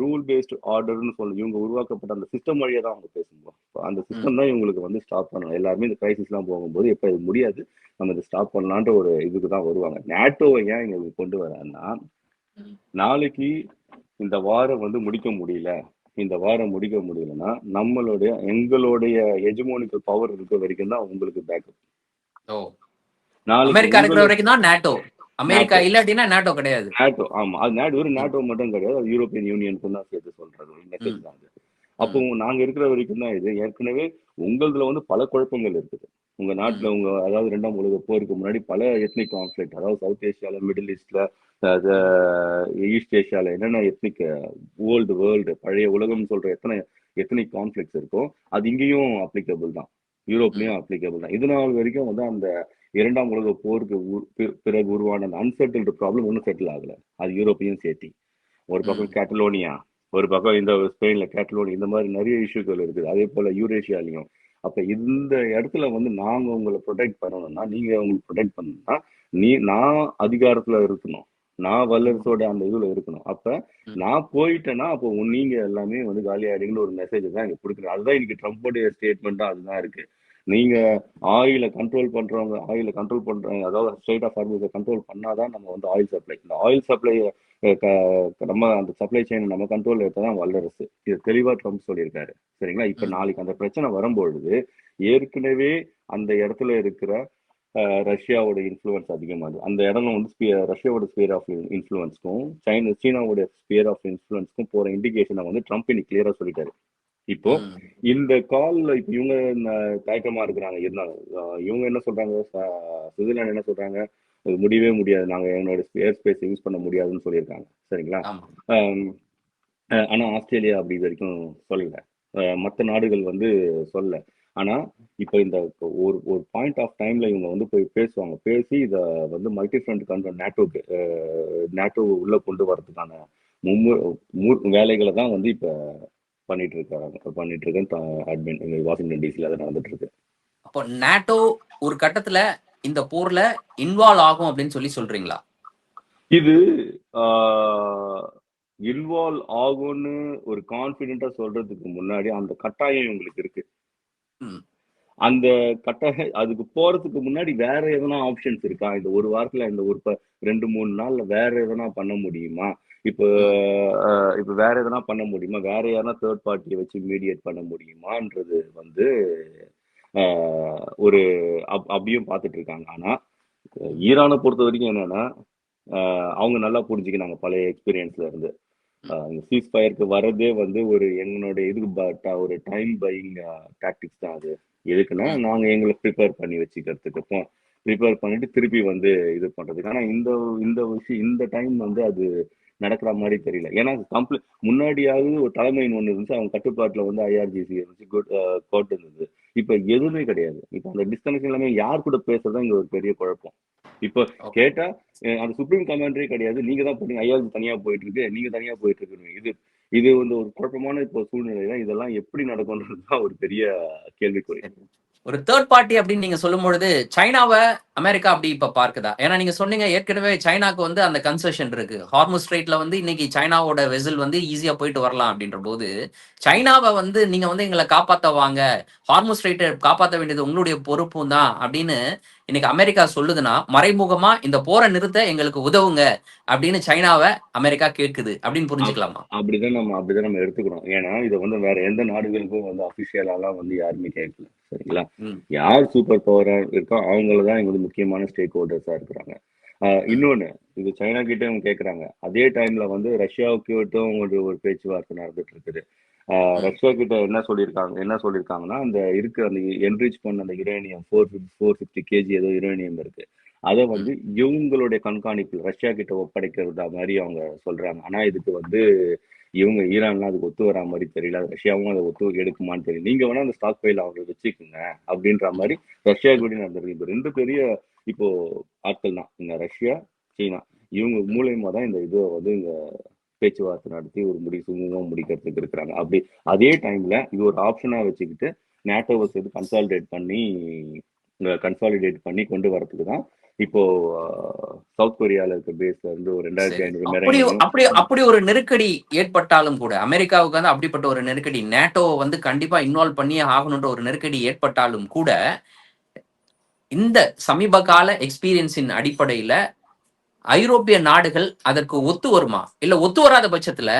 Speaker 1: ரூல் பேஸ்ட் ஆர்டர்னு சொல்லி இவங்க உருவாக்கப்பட்ட அந்த சிஸ்டம் வழியா தான் அவங்க பேசுவோம். அந்த சிஸ்டம் தான் இவங்களுக்கு வந்து ஸ்டாப் பண்ணணும். எல்லாருமே இந்த கிரைசிஸ் எல்லாம் போகும்போது எப்ப இது முடியாது, நம்ம இதை ஸ்டாப் பண்ணலான்ற ஒரு இதுக்கு தான் வருவாங்க. நேட்டோவை ஏன் இங்க கொண்டு வரான்னா, நாளைக்கு இந்த வாரம் வந்து முடிக்க முடியலன்னா எங்களுடைய ஹெஜிமோனிக்கல் பவர் இருக்க வரைக்கும் தான் உங்களுக்கு பேக்கப்.
Speaker 3: அமெரிக்கா இருக்கிற வரைக்கும் தான் நேட்டோ. அமெரிக்கா இல்லாட்டினா நேட்டோ கிடையாது.
Speaker 1: நேட்டோ, ஆமா, அது ஒரு நேட்டோ மட்டும் கிடையாது, அது யூரோப்பியன் யூனியனுக்கும் தான் சேர்த்து சொல்றது ஒரு மெசேஜ் தான். அப்போ நாங்க இருக்கிற வரைக்கும் தான் இது. ஏற்கனவே உங்களதுல வந்து பல குழப்பங்கள் இருக்குது உங்க நாட்டுல. அதாவது 2ஆம் உலக போருக்கு முன்னாடி பல எத்னிக் கான்ஃபிளிக்ட், அதாவது சவுத் ஏசியால, மிடில் ஈஸ்ட்ல, ஈஸ்ட் ஏசியால என்னென்ன எத்னிக் வேர்ல்டு பழைய உலகம் சொல்ற எத்தனை எத்னிக் கான்ஃபிளிக்ஸ் இருக்கோ அது இங்கேயும் அப்ளிகபிள் தான், யூரோப்லயும் அப்ளிகபிள் தான். இது நாள் வரைக்கும் வந்து அந்த 2ஆம் உலக போருக்கு பிறகு உருவான அந்த அன்செட்டில்டு ப்ராப்ளம் ஒன்றும் செட்டில் ஆகல. அது யூரோப்பையும் சேர்த்தி. ஒரு பக்கம் கேட்டலோனியா, ஒரு பக்கம் இந்த ஸ்பெயின்ல கேட்டலோனியா, இந்த மாதிரி நிறைய இஷ்யூக்கள் இருக்குது. அதே போல யூரேஷியாலையும். அப்ப இந்த இடத்துல வந்து நாங்க உங்களை ப்ரொடெக்ட் பண்ணணும்னா, நீங்க உங்களுக்கு ப்ரொடெக்ட் பண்ணணும்னா நான் அதிகாரத்துல இருக்கணும், நான் வல்லரசோட அந்த இதுல இருக்கணும். அப்ப நான் போயிட்டேன்னா அப்போ நீங்க எல்லாமே வந்து காலியாயிடுங்கன்னு ஒரு மெசேஜ் தான் இங்க கொடுக்குறேன். அதுதான் இன்னைக்கு ட்ரம்போடைய ஸ்டேட்மெண்ட் அதுதான் இருக்கு. நீங்க ஆயில கண்ட்ரோல் பண்றவங்க அதாவது ஸ்ட்ரெயிட் ஆஃப் ஹார்மஸை கண்ட்ரோல் பண்ணாதான் நம்ம வந்து ஆயில் சப்ளை, இந்த ஆயில் சப்ளை நம்ம அந்த சப்ளை செயின் நம்ம கண்ட்ரோல் எடுத்ததான் வல்லரசு. இது தெளிவா ட்ரம்ப் சொல்லியிருக்காரு, சரிங்களா? இப்ப நாளைக்கு அந்த பிரச்சனை வரும்பொழுது ஏற்கனவே அந்த இடத்துல இருக்கிற ரஷ்யாவோட இன்ஃப்ளூயன்ஸ் அதிகமாகுது. அந்த இடம் வந்து ரஷ்யாவோட ஸ்பியர் ஆஃப் இன்ஃப்ளூயன்ஸ்க்கும் சீனாவோட ஸ்பியர் ஆஃப் இன்ஃப்ளூயன்ஸ்க்கும் போற இண்டிகேஷனை வந்து ட்ரம்ப் இன்னைக்கு கிளியரா சொல்லிட்டாரு. இப்போ இந்த கால்ல இப்ப இவங்க தயக்கமா இருக்கிறாங்க இருந்தாலும் இவங்க என்ன சொல்றாங்க, சுவிட்சர்லாந்து என்ன சொல்றாங்க, அது முடியவே முடியாது, நாங்க என்னோட ஏர் ஸ்பேஸ் யூஸ் பண்ண முடியாதுன்னு சொல்லியிருக்காங்க, சரிங்களா? ஆனா ஆஸ்திரேலியா அப்படி இது வரைக்கும் சொல்லல, மற்ற நாடுகள் வந்து சொல்லல. ஆனா இப்ப இந்த ஒரு பாயிண்ட் ஆஃப் டைம்ல இவங்க வந்து போய் பேசி இதை வந்து மல்டி ஃப்ரண்ட் கண்ட்ரோல் நேட்டோ உள்ள கொண்டு வரதுக்கான வேலைகளை தான் வந்து இப்ப பண்ணிட்டு இருக்கேன் வாஷிங்டன் டிசில அதை நடந்துட்டு இருக்கு.
Speaker 3: அப்போ நேட்டோ ஒரு கட்டத்துல இந்த போர்ல இன்வால்வ் ஆகும் அப்படின்னு சொல்றீங்களா?
Speaker 1: இது இன்வால்வ் ஆகும்னு ஒரு கான்பிடென்டா சொல்றதுக்கு முன்னாடி அந்த கட்டாயம் உங்களுக்கு இருக்கு. அந்த அதுக்கு போறதுக்கு முன்னாடி வேற எதனா ஆப்ஷன்ஸ் இருக்கா? இந்த ஒரு வாரத்துல, இந்த ஒரு 2-3 நாள்ல வேற எதனா பண்ண முடியுமா? இப்போ வேற எதனா பண்ண முடியுமா? வேற யாரா தேர்ட் பார்ட்டியை வச்சு மீடியேட் பண்ண முடியுமான்றது வந்து ஒரு அப்படியும் பார்த்துட்டு இருக்காங்க. ஆனா ஈரானை பொறுத்த வரைக்கும் என்னன்னா, அவங்க நல்லா புரிஞ்சுக்கினாங்க பழைய எக்ஸ்பீரியன்ஸ்ல இருந்து. சீஸ் ஃபயருக்கு வர்றதே வந்து எங்களுடைய இதுக்கு ஒரு டைம் பையிங் டாக்டிக்ஸ் தான். அது எதுக்குன்னா நாங்க எங்களை ப்ரிப்பேர் பண்ணி வச்சுக்கிறதுக்கு, ப்ரிப்பேர் பண்ணிட்டு திருப்பி வந்து இது பண்றதுக்கு. ஆனா இந்த விஷயம் இந்த டைம் வந்து அது நடக்கிற மாதிரி தெரியல. ஏன்னா முன்னாடியாவது ஒரு தலைமையின் ஒண்ணு இருந்துச்சு, அவங்க கட்டுப்பாட்டுல வந்து IRGC இருந்துச்சு, கோர்ட் இருந்தது. இப்ப எதுவுமே கிடையாது. இப்ப அந்த டிஸ்கனெக்ஷன் எல்லாமே யார் கூட பேசுறதா இங்க ஒரு பெரிய குழப்பம். இப்ப
Speaker 3: ஓகே.
Speaker 1: கேட்டா அந்த சுப்ரீம் கமாண்டரே கிடையாது, நீங்க தான் போறீங்க, IRGC தனியா போயிட்டு இருக்கு, நீங்க தனியா போயிட்டு இருக்கு. இது இது வந்து ஒரு குழப்பமான இப்போ சூழ்நிலையில இதெல்லாம் எப்படி நடக்கும்ன்றதுதான் ஒரு பெரிய கேள்விக்குறி.
Speaker 3: ஒரு தேர்ட் பார்ட்டி அப்படின்னு நீங்க சொல்லும் பொழுது சைனாவை அமெரிக்கா அப்படி இப்ப பார்க்குதா? ஏன்னா நீங்க சொன்னீங்க ஏற்கனவே சைனாக்கு வந்து அந்த கன்செஷன் இருக்கு. ஹார்முஸ் ஸ்ட்ரெயிட்ல வந்து இன்னைக்கு சைனாவோட வெசல் வந்து ஈஸியா போயிட்டு வரலாம் அப்படின்ற போது சைனாவை வந்து நீங்க வந்து எங்களை காப்பாத்த வாங்க, ஹார்முஸ் ஸ்ட்ரெயிட்டை காப்பாற்ற வேண்டியது உங்களுடைய பொறுப்பும் தான் அப்படின்னு இன்னைக்கு அமெரிக்கா சொல்லுதுன்னா மறைமுகமா இந்த போரை நிறுத்த எங்களுக்கு உதவுங்க அப்படின்னு சைனாவை அமெரிக்கா கேட்குது அப்படின்னு புரிஞ்சுக்கலாமா?
Speaker 1: அப்படிதான் நம்ம எடுத்துக்கிறோம். ஏன்னா இதை வந்து வேற எந்த நாடுகளுக்கும் வந்து அபிஷியலாலாம் வந்து யாருமே கேட்கல. சரிங்களா?
Speaker 3: ம்,
Speaker 1: யார் சூப்பர் பவரா இருக்கோ அவங்களதான் இங்க வந்து முக்கியமான ஸ்டேக் ஹோல்டர்ஸா இருக்கிறாங்க.
Speaker 3: ம்,
Speaker 1: இன்னொன்னு, இது சைனா கிட்ட அவங்க கேட்கறாங்க. அதே டைம்ல வந்து ரஷ்யாவுக்கு ஒரு பேச்சுவார்த்தை நடந்துட்டு இருக்குது.
Speaker 3: ம்,
Speaker 1: ரஷ்யா கிட்ட என்ன சொல்லியிருக்காங்கன்னா, அந்த என்ரிச் பண்ண அந்த யுரேனியம் 450 கேஜி ஏதோ யுரேனியம் இருக்கு. அதை
Speaker 3: ம்.
Speaker 1: வந்து இவங்களுடைய கண்காணிப்பு ரஷ்யா கிட்ட ஒப்படைக்கிறதா மாதிரி அவங்க சொல்றாங்க. ஆனா இதுக்கு வந்து இவங்க ஈரான்லாம் அதுக்கு ஒத்து வரா மாதிரி தெரியல. அது ரஷ்யாவும் அதை ஒத்து எடுக்குமான்னு தெரியல. நீங்க வேணா அந்த ஸ்டாக் பைல அவங்க வச்சுக்கோங்க அப்படின்ற மாதிரி ரஷ்யா கூட நடந்திருக்கு. இப்போ ரெண்டு பெரிய இப்போ ஆட்கள் தான் இந்த ரஷ்யா, சீனா. இவங்க மூலியமா தான் இந்த இதை வந்து இந்த பேச்சுவார்த்தை நடத்தி ஒரு சுமூகமா முடிக்கிறதுக்கு இருக்கிறாங்க. அப்படி அதே டைம்ல இது ஒரு ஆப்ஷனா வச்சுக்கிட்டு நேட்டோவை சேர்த்து கன்சாலிடேட் பண்ணி கொண்டு வரதுக்கு தான் இப்போ சவுத் கொரியால இருக்க பேஸ்ல இருந்து ஒரு
Speaker 3: சரி.
Speaker 1: 2500
Speaker 3: அப்படி
Speaker 1: மெரைனையும்
Speaker 3: அப்படி அப்படி ஒரு நெருக்கடி ஏற்பட்டாலும் கூட அமெரிக்காவுக்கு வந்து அப்படிப்பட்ட ஒரு நெருக்கடி நேட்டோவை வந்து கண்டிப்பா இன்வால்வ் பண்ணியே ஆகணுன்ற ஒரு நெருக்கடி ஏற்பட்டாலும் கூட இந்த சமீப கால எக்ஸ்பீரியன்ஸின் அடிப்படையில ஐரோப்பிய நாடுகள் அதற்கு ஒத்து வருமா? இல்ல ஒத்து வராத பட்சத்துல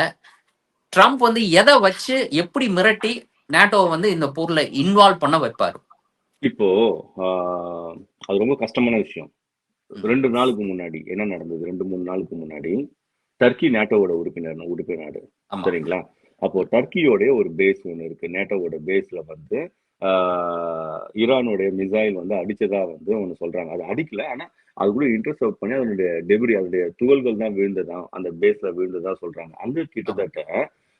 Speaker 3: ட்ரம்ப் வந்து எதை வச்சு எப்படி மிரட்டி நேட்டோவை வந்து இந்த போர்ல இன்வால்வ் பண்ண வைப்பாரு?
Speaker 1: இப்போ அது ரொம்ப கஷ்டமான விஷயம். 2 நாளுக்கு முன்னாடி என்ன நடந்தது? 2-3 நாளுக்கு முன்னாடி டர்க்கி நேட்டோவோட உறுப்பு நாடு.
Speaker 3: ஆமா.
Speaker 1: சரிங்களா? அப்போ டர்க்கியோட ஒரு பேஸ் ஒன்று இருக்கு. நேட்டோவோட பேஸ்ல வந்து ஈரானுடைய மிசைல் வந்து அடிச்சதா வந்து ஒன்று சொல்றாங்க. அது அடிக்கல, ஆனா அது கூட இன்டர்செப்ட் பண்ணி அதனுடைய துகள்கள் தான் விழுந்ததா, அந்த பேஸ்ல விழுந்ததா சொல்றாங்க. அங்க
Speaker 3: ஆமா.
Speaker 1: கிட்டத்தட்ட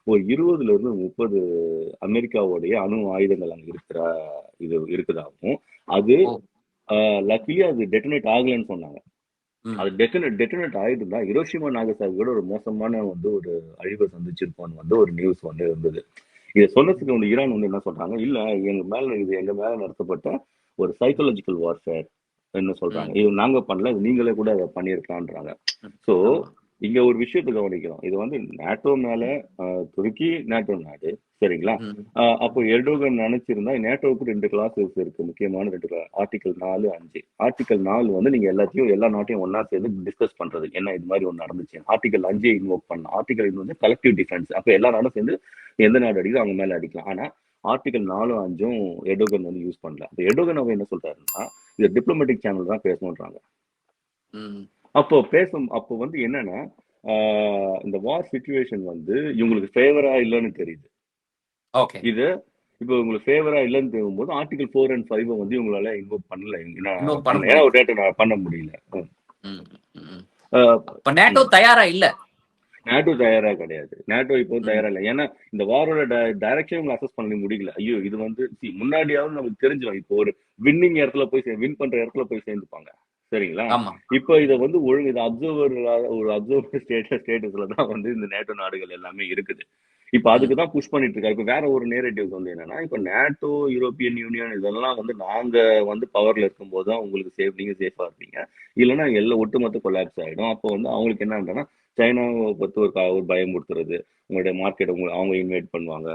Speaker 1: ஒரு 20ல இருந்து 30 அமெரிக்காவுடைய அணு ஆயுதங்கள் அங்க இது இருக்குதாகவும், அது
Speaker 3: ஓ.
Speaker 1: லக்கிலி அது டெட்டனேட் ஆகலைன்னு சொன்னாங்க.
Speaker 3: ம்.
Speaker 1: அது டெட்டனேட் ஆயிருந்தா ஹிரோஷிமா நாகசாகியோட ஒரு மோசமான வந்து ஒரு அழிவை சந்திச்சிருப்போம்னு வந்து ஒரு நியூஸ் வந்து இருந்தது. இதை சொன்னதுக்கு வந்து ஈரான் வந்து என்ன சொல்றாங்க, இல்ல எங்க மேல நடத்தப்பட்ட ஒரு சைக்காலஜிக்கல் வார்ஃபேர் என்ன சொல்றாங்க,
Speaker 3: ம்.
Speaker 1: இது நாங்க பண்ணல, இது நீங்களே கூட அதை பண்ணியிருக்கலான்றாங்க.
Speaker 3: ம்.
Speaker 1: ஸோ
Speaker 3: ஆமா.
Speaker 1: இங்க ஒரு விஷயத்தை கவனிக்கிறோம். இது வந்து நேட்டோ மேல துருக்கி நேட்டோ நாடு. சரிங்களா?
Speaker 3: ம்.
Speaker 1: அப்போ எர்டோகன் நினைச்சிருந்தா நேட்டோவுக்கு 2 கிளாஸஸ் இருக்கு. முக்கியமான 2 ஆர்டிகல் 4, 5. ஆர்டிகல் 4 வந்து நீங்க எல்லா நாட்டையும் ஒன்னா சேர்ந்து டிஸ்கஸ் பண்றது. என்ன இது மாதிரி ஒண்ணு நடந்துச்சு. ஆர்டிகல் 5 இன்வோக் பண்ணலாம். ஆர்டிகல் இது வந்து கலெக்டிவ் டிஃபென்ஸ். அப்ப எல்லா நாடும் சேர்ந்து எந்த நாடு அடிக்குதோ அவங்க மேல அடிக்கலாம். ஆனா ஆர்டிகல் 4, 5 எர்டோகன் வந்து யூஸ் பண்ணல. அப்ப எர்டோகன் அவர் என்ன சொல்றாருன்னா, இது டிப்ளமேட்டிக் சேனல் தான் பேசணும்ன்றாங்க.
Speaker 3: ம்.
Speaker 1: அப்போ வந்து என்னன்னா, இந்த வார் சிச்சுவேஷன் வந்து இவங்களுக்கு ஃபேவரா இல்லைன்னு தெரியுது.
Speaker 3: ஓகே.
Speaker 1: இது இப்போ உங்களுக்கு ஃபேவரா இல்லைன்னு தெரியும்போது ஆர்டிகல் 4 and 5 வந்து இவங்களால இன்வோக் பண்ணல.
Speaker 3: இன்வால்வ் பண்ண
Speaker 1: ஏன்னா
Speaker 3: முடியல.
Speaker 1: ஒரு டேட்டா பண்ண முடியல.
Speaker 3: ம். ம்.
Speaker 1: அஹ்
Speaker 3: அப்ப நேட்டோ தயாரா இல்ல.
Speaker 1: நேட்டோ தயாரா கிடையாது. நேட்டோ இப்போ
Speaker 3: ம்.
Speaker 1: தயாரா இல்லை. ஏன்னா இந்த வாரோட டைரக்ஷன் இவங்க அசஸ் பண்ண முடியல. ஐயோ இது வந்து முன்னாடியாவது நமக்கு தெரிஞ்சிடும். இப்போ ஒரு வின் பண்ற இடத்துல போய் சேர்ந்துப்பாங்க. சரிங்களா?
Speaker 3: ஆமா.
Speaker 1: இப்போ இதை வந்து இது அப்சர்வர் ஸ்டேட்டஸ்ல தான் வந்து இந்த நேட்டோ நாடுகள் எல்லாமே இருக்குது. இப்ப
Speaker 3: ம்.
Speaker 1: அதுக்கு தான் புஷ் பண்ணிட்டு இருக்காரு. இப்ப வேற ஒரு நேரேட்டிவ் வந்து என்னன்னா, இப்ப நேட்டோ, யூரோப்பியன் யூனியன் இதெல்லாம் வந்து நாங்க வந்து பவர்ல இருக்கும்போது தான் உங்களுக்கு நீங்க சேஃபா இருப்பீங்க. இல்லைன்னா எல்லாம் ஒட்டுமொத்த கொலாப்ஸ் ஆயிடும். அப்போ வந்து அவங்களுக்கு என்ன சைனாவை பத்தி ஒரு பயமுறுத்துறது, உங்களுடைய மார்க்கெட் அவங்க இன்வைட் பண்ணுவாங்க,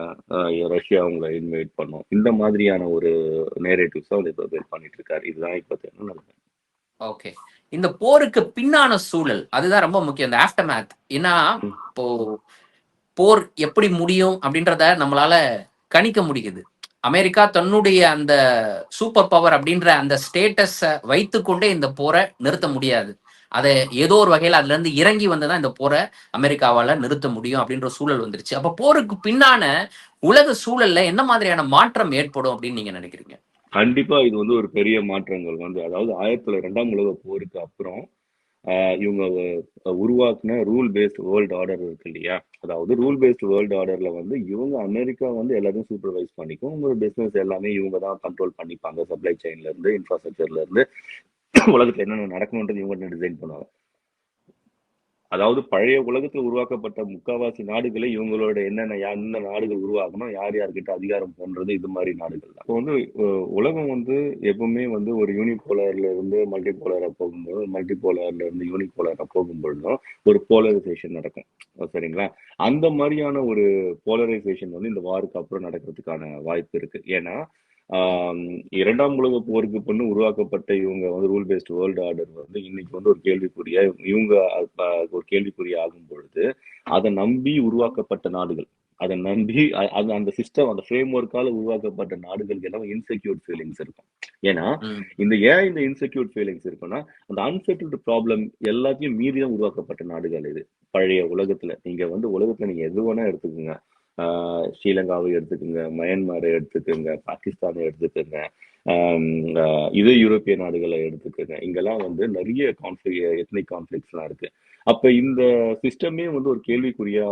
Speaker 1: ரஷ்யா அவங்களை இன்வைட் பண்ணும். இந்த மாதிரியான ஒரு நேரேட்டிவ்ஸ் வந்து இப்போ பில்ட் பண்ணிட்டு இருக்காரு. இதுதான் இப்போ நடக்குது.
Speaker 3: ஓகே. இந்த போருக்கு பின்னான சூழல் அதுதான் ரொம்ப முக்கியம். இந்த ஆஃப்டர் மேத். ஏன்னா
Speaker 1: ம்.
Speaker 3: இப்போ போர் எப்படி முடியும் அப்படின்றத நம்மளால கணிக்க முடியுது. அமெரிக்கா தன்னுடைய அந்த சூப்பர் பவர் அப்படின்ற அந்த ஸ்டேட்டஸ வைத்துக்கொண்டே இந்த போரை நிறுத்த முடியாது. அதை ஏதோ ஒரு வகையில அதுல இருந்து இறங்கி வந்துதான் இந்த போரை அமெரிக்காவால நிறுத்த முடியும் அப்படின்ற சூழல் வந்துருச்சு. அப்ப போருக்கு பின்னான உலக சூழல்ல என்ன மாதிரியான மாற்றம் ஏற்படும் அப்படின்னு நீங்க நினைக்கிறீங்க?
Speaker 1: கண்டிப்பா இது வந்து ஒரு பெரிய மாற்றங்கள் வந்து, அதாவது 2ஆம் உலக போருக்கு அப்புறம் இவங்க உருவாக்குன ரூல் பேஸ்ட் வேர்ல்டு ஆர்டர் இருக்கு இல்லையா, அதாவது ரூல் பேஸ்ட் வேர்ல்டு ஆர்டர்ல வந்து இவங்க அமெரிக்கா வந்து எல்லாத்தையும் சூப்பர்வைஸ் பண்ணிக்கும், உங்க பிசினஸ் எல்லாமே இவங்க தான் கண்ட்ரோல் பண்ணிப்பாங்க, சப்ளை செயின்ல இருந்து இன்ஃப்ராஸ்ட்ரக்சர்ல இருந்து உலகத்துல என்னென்ன நடக்கணுன்றது இவங்க டிசைன் பண்ணுவாங்க. அதாவது பழைய உலகத்துல உருவாக்கப்பட்ட முக்காவாசி நாடுகளை இவங்களோட என்ன நாடுகள் உருவாக்கணும், யார் யார்கிட்ட அதிகாரம் பண்றது, இது மாதிரி நாடுகள் தான். இப்போ வந்து உலகம் வந்து எப்பவுமே வந்து ஒரு யூனிபோலர்ல இருந்து மல்டிபோலரா போகும்போது, மல்டிபோலர்ல இருந்து யூனிபோலரா போகும்பொழுதும் ஒரு போலரைசேஷன் நடக்கும். சரிங்களா? அந்த மாதிரியான ஒரு போலரைசேஷன் வந்து இந்த வாருக்கு அப்புறம் நடக்கிறதுக்கான வாய்ப்பு இருக்கு. ஏன்னா இரண்டாம் உலக போருக்கு பொண்ணு உருவாக்கப்பட்ட இவங்க வந்து ரூல் பேஸ்ட் வேர்ல்டு ஆர்டர் வந்து இன்னைக்கு வந்து ஒரு கேள்விக்குறியா இவங்க ஒரு கேள்விக்குறியா ஆகும் பொழுது அதை நம்பி உருவாக்கப்பட்ட நாடுகள், அதை நம்பி அது அந்த சிஸ்டம் அந்த ஃப்ரேம் ஒர்க்கால உருவாக்கப்பட்ட நாடுகளுக்கு எல்லாம் இன்செக்யூர் ஃபீலிங்ஸ் இருக்கும். ஏன்னா இந்த இன்செக்யூர் ஃபீலிங்ஸ் இருக்குன்னா அந்த அன்செட்டில்டு ப்ராப்ளம் எல்லாத்தையும் மீறி தான் உருவாக்கப்பட்ட நாடுகள் இது. பழைய உலகத்துல நீங்க வந்து உலகத்துல நீங்க எது வேணா எடுத்துக்கோங்க, ஸ்ரீலங்காவை எடுத்துக்கோங்க, மயன்மாரை எடுத்துக்கோங்க, பாகிஸ்தானை எடுத்துக்கோங்க, இதே யூரோப்பிய நாடுகளை எடுத்துக்கோங்க, இங்கெல்லாம் வந்து நிறைய எத்னிக் கான்ஃபிளிக்ஸ்லாம் இருக்கு. அப்ப இந்த சிஸ்டமே வந்து ஒரு கேள்விக்குறியா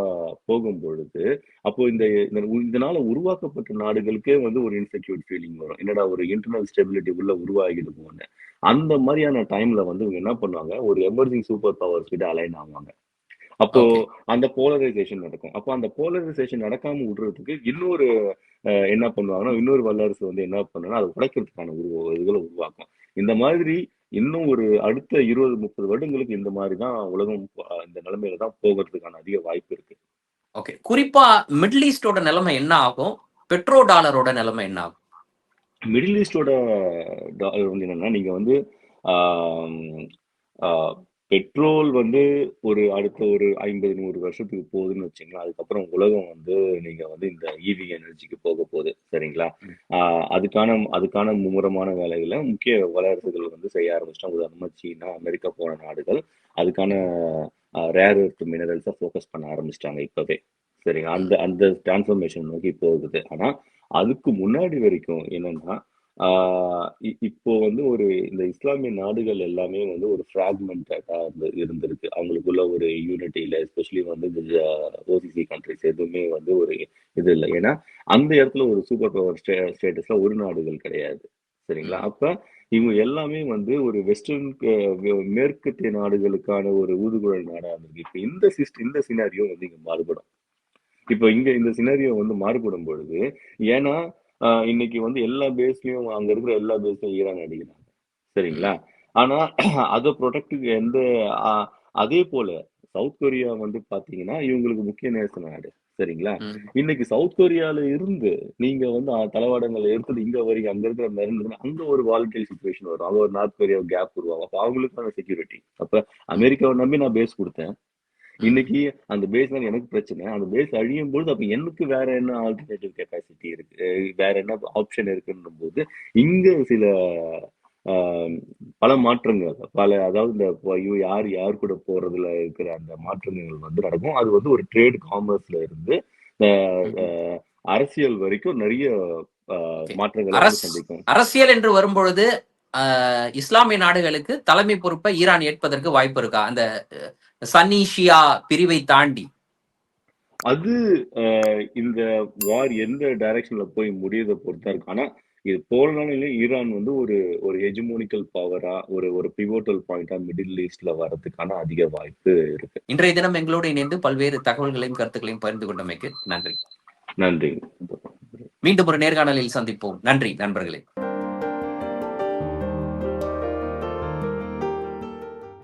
Speaker 1: போகும் பொழுது அப்போ இதனால உருவாக்கப்பட்ட நாடுகளுக்கே வந்து ஒரு இன்செக்யூர் ஃபீலிங் வரும். என்னடா ஒரு இன்டர்னல் ஸ்டெபிலிட்டி உள்ள உருவாகிடுமோன்னு. அந்த மாதிரியான டைம்ல வந்து இவங்க என்ன பண்ணுவாங்க, ஒரு எமர்ஜிங் சூப்பர் பவர்ஸ் கிட்ட அலைன் ஆவாங்க. அப்போ அந்த போலரைசேஷன் நடக்கும். அப்போ அந்த போலரைசேஷன் நடக்காம விடுறதுக்கு இன்னொரு என்ன பண்ணுவாங்கன்னா, இன்னொரு வல்லரசு வந்து என்ன பண்ணுன்னா அதை உடைக்கிறதுக்கான இதுகளை உருவாக்கும். இந்த மாதிரி இன்னும் ஒரு அடுத்த 20-30 வருடங்களுக்கு இந்த மாதிரி தான் உலகம் இந்த நிலைமையில தான் போகிறதுக்கான அதிக வாய்ப்பு இருக்கு.
Speaker 3: ஓகே, குறிப்பா மிடில் ஈஸ்டோட நிலைமை என்ன ஆகும், பெட்ரோ டாலரோட நிலைமை என்ன ஆகும்?
Speaker 1: மிடில் ஈஸ்டோட டாலர் வந்து என்னன்னா, நீங்க வந்து பெட்ரோல் வந்து ஒரு அடுத்த ஒரு 50-100 வருஷத்துக்கு போகுதுன்னு வச்சுங்களா, அதுக்கப்புறம் உலகம் வந்து நீங்க வந்து இந்த இவி எனர்ஜிக்கு போக போகுது. சரிங்களா? அதுக்கான மும்முரமான வேலைகளை முக்கிய வல்லரசுகள் வந்து செய்ய ஆரம்பிச்சிட்டாங்க. உதாரணமா சீனா, அமெரிக்கா போன நாடுகள் அதுக்கான ரேர் எர்த் மினரல்ஸை ஃபோக்கஸ் பண்ண ஆரம்பிச்சிட்டாங்க இப்பவே. சரிங்க, அந்த அந்த டிரான்ஸ்ஃபர்மேஷன் நோக்கி போகுது. ஆனா அதுக்கு முன்னாடி வரைக்கும் என்னன்னா, இப்போ வந்து இந்த இஸ்லாமிய நாடுகள் எல்லாமே வந்து ஒரு ஃப்ராக்மெண்டடா இருந்திருக்கு. அவங்களுக்குள்ள ஒரு யூனிட்டி இல்லை. எஸ்பெஷலி வந்து இந்த ஓசிசி கண்ட்ரிஸ் எதுவுமே வந்து ஒரு இது இல்லை. ஏன்னா அந்த இடத்துல ஒரு சூப்பர் பவர் ஸ்டேட்டஸ்ல ஒரு நாடுகள் கிடையாது. சரிங்களா? அப்ப இவங்க எல்லாமே வந்து ஒரு வெஸ்டர்ன் மேற்கத்திய நாடுகளுக்கான ஒரு ஊதுகுழல் நாடா இருந்திருக்கு. இப்ப இந்த சினாரியோ வந்து இங்க மாறுபடும். இப்ப இந்த சினாரியோ வந்து மாறுபடும் பொழுது, ஏன்னா இன்னைக்கு வந்து எல்லா பேஸ்லயும் அங்க இருக்கிற எல்லா பேஸ்லயும் ஈரான் அடிக்கிறாங்க. சரிங்களா? ஆனா அதை ப்ரொடெக்டுக்கு அதே போல சவுத் கொரியா வந்து பாத்தீங்கன்னா இவங்களுக்கு முக்கிய நேச நாடு. சரிங்களா? இன்னைக்கு சவுத் கொரியால இருந்து நீங்க வந்து தளவாடங்களை எடுத்துட்டு இங்க வரைக்கும் அங்க இருக்கிற மருந்து அங்க ஒரு வாலட்டைல் சிச்சுவேஷன் வரும். அங்க ஒரு நார்த் கொரியா கேப் உருவாகும். அப்ப அவங்களுக்கான செக்யூரிட்டி. அப்ப அமெரிக்காவை நம்பி நான் பேஸ் கொடுத்தேன். இன்னைக்கு அந்த பேஸ்னால எனக்கு பிரச்சனை. அந்த பேஸ் அழியும் பொழுது அப்ப எனக்கு வேற என்ன ஆல்டர்னேட்டிவ் கெப்பாசிட்டி இருக்கு, வேற என்ன ஆப்ஷன் இருக்குன்ற போது இங்க சில பல மாற்றங்கள் அதாவது இந்த யார் கூட போறதுல இருக்கிற அந்த மாற்றங்கள் வந்து நடக்கும். அது வந்து ஒரு ட்ரேட் காமர்ஸ்ல இருந்து அரசியல் வரைக்கும் நிறைய மாற்றங்கள் சந்திக்கும்.
Speaker 3: அரசியல் என்று வரும்பொழுது இஸ்லாமிய நாடுகளுக்கு தலைமை பொறுப்பை ஈரான் ஏற்பதற்கு வாய்ப்பு இருக்கா, அந்த சன்னி ஷியா பிரிவை தாண்டி?
Speaker 1: அது இந்த வார் எந்த டைரக்ஷன்ல போய் முடியதை பொறுத்தா இருக்கு. ஆனா இது போலனாலும் ஈரான் வந்து ஒரு ஹெஜமோனிக்கல் பவரா ஒரு பிவோட்டல் பாயிண்டா மிடில் ஈஸ்ட்ல வரதுக்கான அதிக வாய்ப்பு இருக்கு.
Speaker 3: இன்றைய தினம் எங்களோடு இணைந்து பல்வேறு தகவல்களையும் கருத்துக்களையும் பகிர்ந்து கொண்டமைக்கு நன்றி.
Speaker 1: நன்றி.
Speaker 3: மீண்டும் ஒரு நேர்காணலில் சந்திப்போம். நன்றி நண்பர்களே.